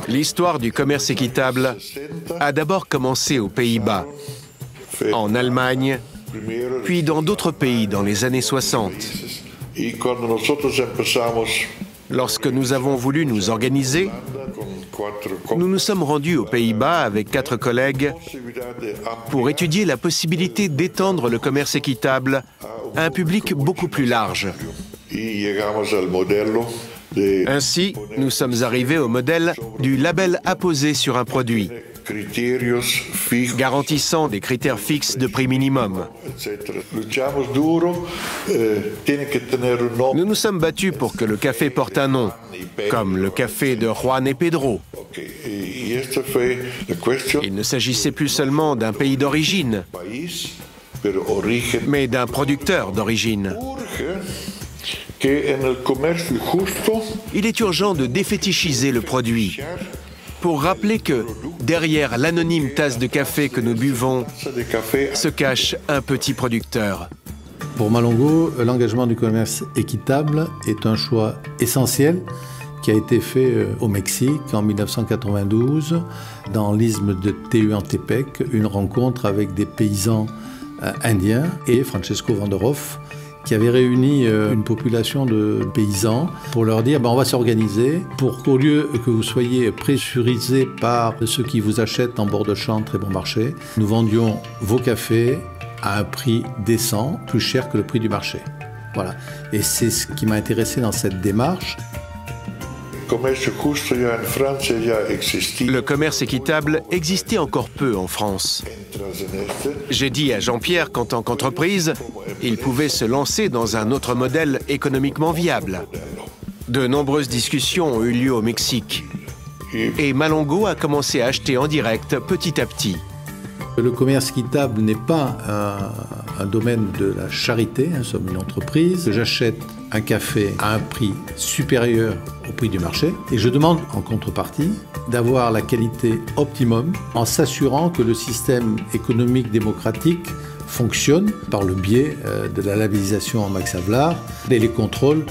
L'histoire du commerce équitable a d'abord commencé aux Pays-Bas, en Allemagne, puis dans d'autres pays dans les années 60. Lorsque nous avons voulu nous organiser, nous nous sommes rendus aux Pays-Bas avec 4 collègues pour étudier la possibilité d'étendre le commerce équitable à un public beaucoup plus large. Ainsi, nous sommes arrivés au modèle du label apposé sur un produit, garantissant des critères fixes de prix minimum. Nous nous sommes battus pour que le café porte un nom, comme le café de Juan et Pedro. Il ne s'agissait plus seulement d'un pays d'origine, mais d'un producteur d'origine. Il est urgent de défétichiser le produit pour rappeler que derrière l'anonyme tasse de café que nous buvons se cache un petit producteur. Pour Malongo, l'engagement du commerce équitable est un choix essentiel qui a été fait au Mexique en 1992 dans l'isthme de Tehuantepec, une rencontre avec des paysans indiens et Francesco Vanderhoff qui avait réuni une population de paysans pour leur dire on va s'organiser pour qu'au lieu que vous soyez pressurisés par ceux qui vous achètent en bord de champ très bon marché, nous vendions vos cafés à un prix décent, plus cher que le prix du marché. Voilà. Et c'est ce qui m'a intéressé dans cette démarche. Le commerce équitable existait encore peu en France. J'ai dit à Jean-Pierre qu'en tant qu'entreprise, il pouvait se lancer dans un autre modèle économiquement viable. De nombreuses discussions ont eu lieu au Mexique. Et Malongo a commencé à acheter en direct petit à petit. Le commerce équitable n'est pas un domaine de la charité, nous sommes une entreprise. J'achète un café à un prix supérieur au prix du marché et je demande en contrepartie d'avoir la qualité optimum en s'assurant que le système économique démocratique fonctionne par le biais de la labellisation en Max Havelaar et les contrôles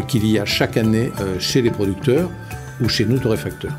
qu'il y a chaque année chez les producteurs ou chez nos torréfacteurs.